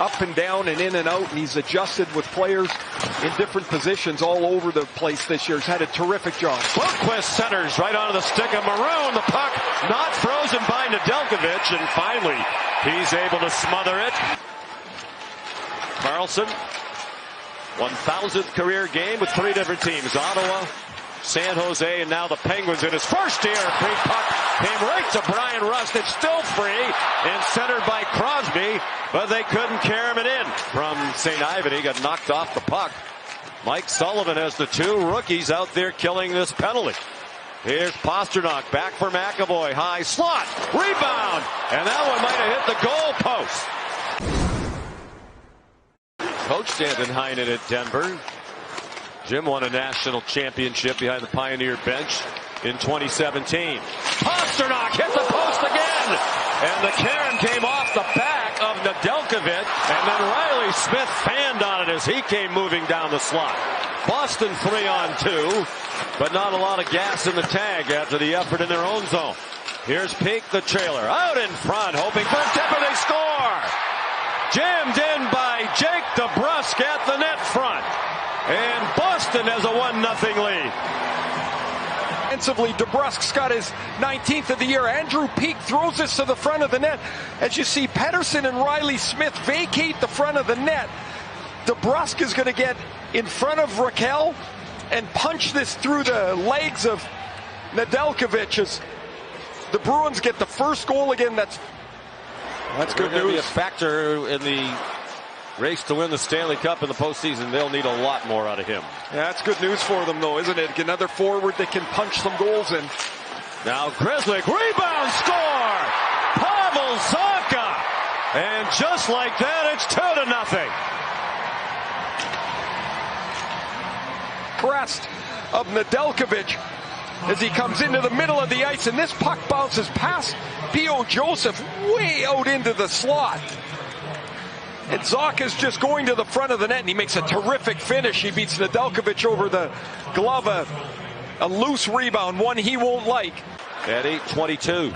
up and down and in and out, and he's adjusted with players in different positions all over the place this year. He's had a terrific job. Bookquist centers right onto the stick of Maroon. The puck not frozen by Nedeljkovic, and finally he's able to smother it. Carlson, 1,000th career game with 3 different teams. Ottawa, San Jose, and now the Penguins in his first year. Free puck came right to Bryan Raст. It's still free and centered by Crosby, but they couldn't carry it in. From St. Ivan, he got knocked off the puck. Mike Sullivan has the 2 rookies out there killing this penalty. Here's Pastrnak back for McAvoy. High slot, rebound, and that one might have hit the goal post. Coach Denton Хайнен at Denver. Jim won a national championship behind the Pioneer bench in 2017. Pastrnak hit the post again, and the Karen came off the back of Nedeljkovic, and then Riley Smith fanned on it as he came moving down the slot. Boston 3-on-2, but not a lot of gas in the tank after the effort in their own zone. Here's Peak, the trailer, out in front, hoping for a tip, and they score! Jammed in by Jake Debrask at the net front. And Boston has a 1-0 lead. Defensively, Debrusk's got his 19th of the year. Andrew Peak throws this to the front of the net. As you see, Pettersson and Riley Smith vacate the front of the net. Debrusk is going to get in front of Raquel and punch this through the legs of Nedeljkovic as the Bruins get the first goal again. That's good news. Be a factor in the race to win the Stanley Cup in the postseason. They'll need a lot more out of him. Yeah, that's good news for them, though, isn't it? Another forward that can punch some goals in. Now Grzelcyk, rebound, score! Pavol Zacha! And just like that, it's 2-0. Crest of Nedeljkovic as he comes into the middle of the ice, and this puck bounces past P.O. Joseph way out into the slot. And Zacha's just going to the front of the net, and he makes a terrific finish. He beats Nedeljkovic over the glove. A loose rebound, one he won't like. At 8:22.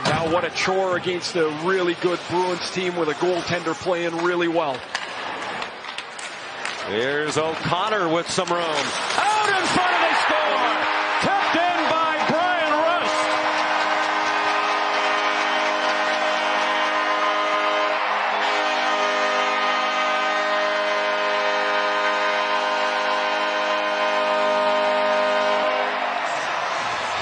Now what a chore against a really good Bruins team with a goaltender playing really well. Here's O'Connor with some room. Out in front, and they score! Tipped in by Braian Raст.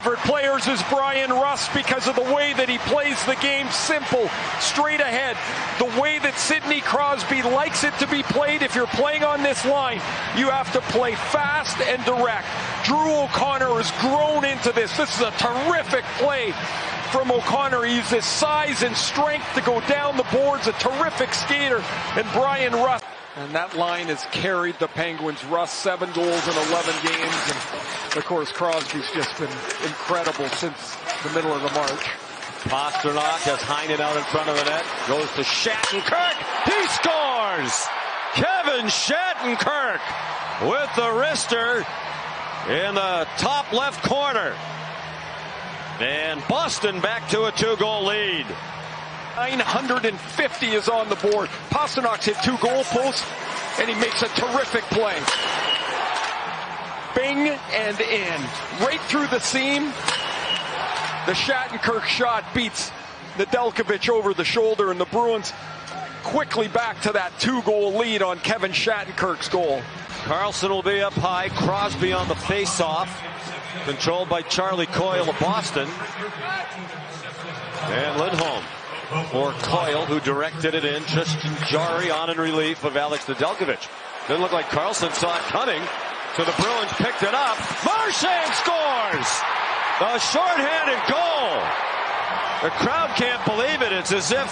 Favorite players is Braian Raст because of the way that he plays the game simple, straight ahead. The way that Sidney Crosby likes it to be played. If you're playing on this line, you have to play fast and direct. Дрю О'Коннор has grown into this. This is a terrific play from O'Connor. He uses size and strength to go down the boards. A terrific skater. And Braian Raст. And that line has carried the Penguins. Raст 7 goals in 11 games. And of course, Crosby's just been incredible since the middle of the March. Pastrnak has Hynen out in front of the net. Goes to Shattenkirk. He scores! Kevin Shattenkirk with the wrister in the top left corner. And Boston back to a 2-goal lead. 950 is on the board. Pasternak's hit 2 goal posts, and he makes a terrific play. Bing and in. Right through the seam. The Shattenkirk shot beats Nedeljkovic over the shoulder, and the Bruins quickly back to that 2-goal lead on Kevin Shattenkirk's goal. Carlson will be up high. Crosby on the face-off. Controlled by Charlie Coyle of Boston. And Lindholm for Coyle, who directed it in. Tristan Jarry on in relief of Alex Nedeljkovic. Didn't look like Carlson saw it coming, so the Bruins picked it up. Marchand scores! A shorthanded goal. The crowd can't believe it. It's as if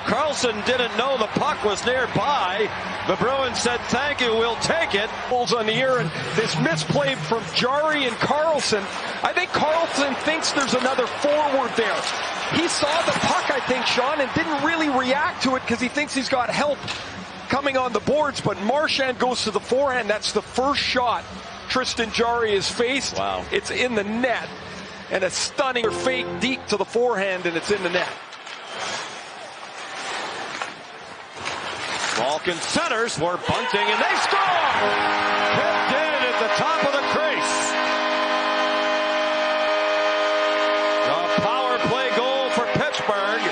Carlson didn't know the puck was nearby. The Bruins said, thank you, we'll take it. Goals on the air, and this misplay from Jarry and Carlson. I think Carlson thinks there's another forward there. He saw the puck, I think, Sean, and didn't really react to it because he thinks he's got help coming on the boards. But Marchand goes to the forehand. That's the first shot Tristan Jarry has faced. Wow. It's in the net. And a stunning fake deep to the forehand, and it's in the net. Malkin centers for Bunting, and they score! Tipped in at the top of the crease. A power play goal for Pittsburgh.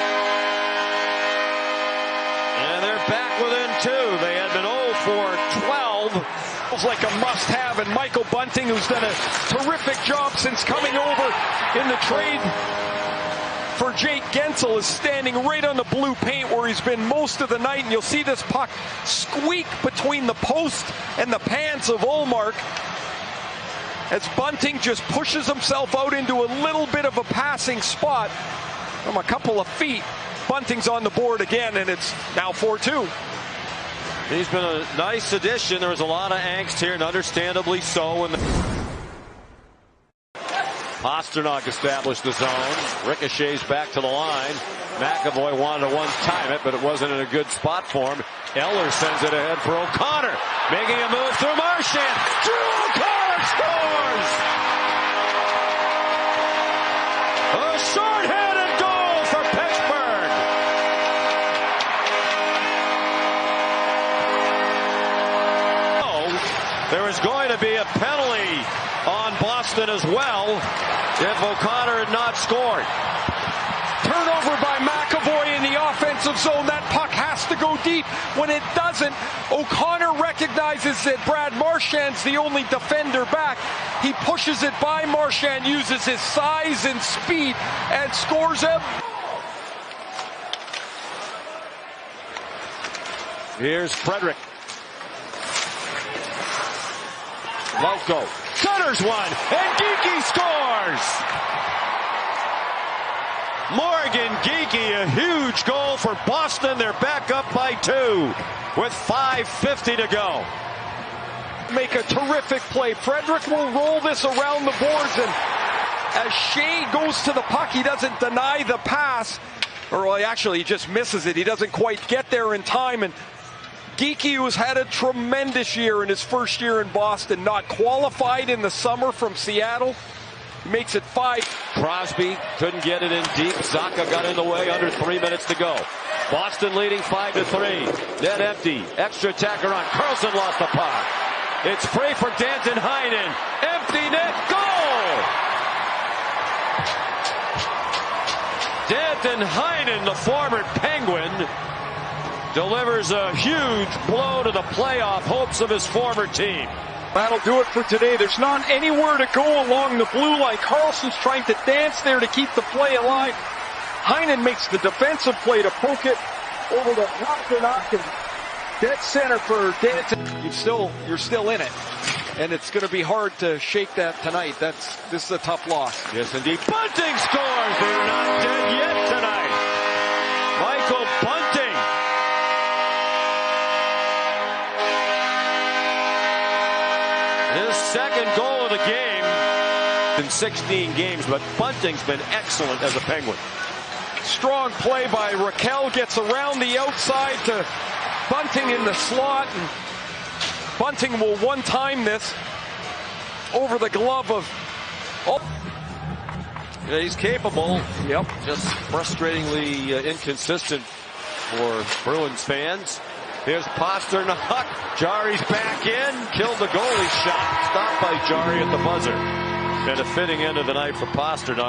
And they're back within 2. They had been 0 for 12. Feels like a must-have, and Michael Bantink, who's done a terrific job since coming over in the trade for Jake Gensel, is standing right on the blue paint where he's been most of the night, and you'll see this puck squeak between the post and the pants of Ullmark as Bantink just pushes himself out into a little bit of a passing spot from a couple of feet. Bunting's on the board again, and it's now 4-2. He's been a nice addition. There was a lot of angst here, and understandably so. Pastrnak established the zone. Ricochets back to the line. McAvoy wanted to one-time it, but it wasn't in a good spot for him. Eller sends it ahead for O'Connor. Making a move through Marchand. Дрю О'Коннор scores! A short-handed goal for Pittsburgh. There is going to be a penalty on Boston as well if O'Connor had not scored. Turnover by McAvoy in the offensive zone. That puck has to go deep. When it doesn't, O'Connor recognizes that Brad Marchand's the only defender back. He pushes it by Marchand, uses his size and speed, and scores it. Here's Frederick. Lauko centers one, and Giki scores! Morgan Giki, a huge goal for Boston. They're back up by 2 with 5:50 to go. Make a terrific play. Frederick will roll this around the boards, and as Shea goes to the puck, he doesn't deny the pass. Or well, actually, he just misses it. He doesn't quite get there in time, and Giki, who's had a tremendous year in his first year in Boston, not qualified in the summer from Seattle. He makes it 5. Crosby couldn't get it in deep. Zacha got in the way, under 3 minutes to go. Boston leading 5-3. Net empty. Extra attacker on. Carlson lost the puck. It's free for Denton Хайнен. Empty net. Goal! Denton Хайнен, the former Penguin, delivers a huge blow to the playoff hopes of his former team. That'll do it for today. There's not anywhere to go along the blue line. Carlson's trying to dance there to keep the play alive. Hynen makes the defensive play to poke it over the Pastrnak, and dead center for Denton. You're still in it, and it's going to be hard to shake that tonight. This is a tough loss. Yes, indeed. Bunting scores. They're not dead yet tonight. Michael Bantink. His second goal of the game in 16 games, but Bunting's been excellent as a Penguin. Strong play by Raquel, gets around the outside to Bunting in the slot, and Bunting will one-time this over the glove of... Yeah, he's capable. Yep. Just frustratingly inconsistent for Bruins fans. Here's Pastrnak. Jari's back in. Killed the goalie shot. Stopped by Jari at the buzzer. And a fitting end of the night for Pastrnak.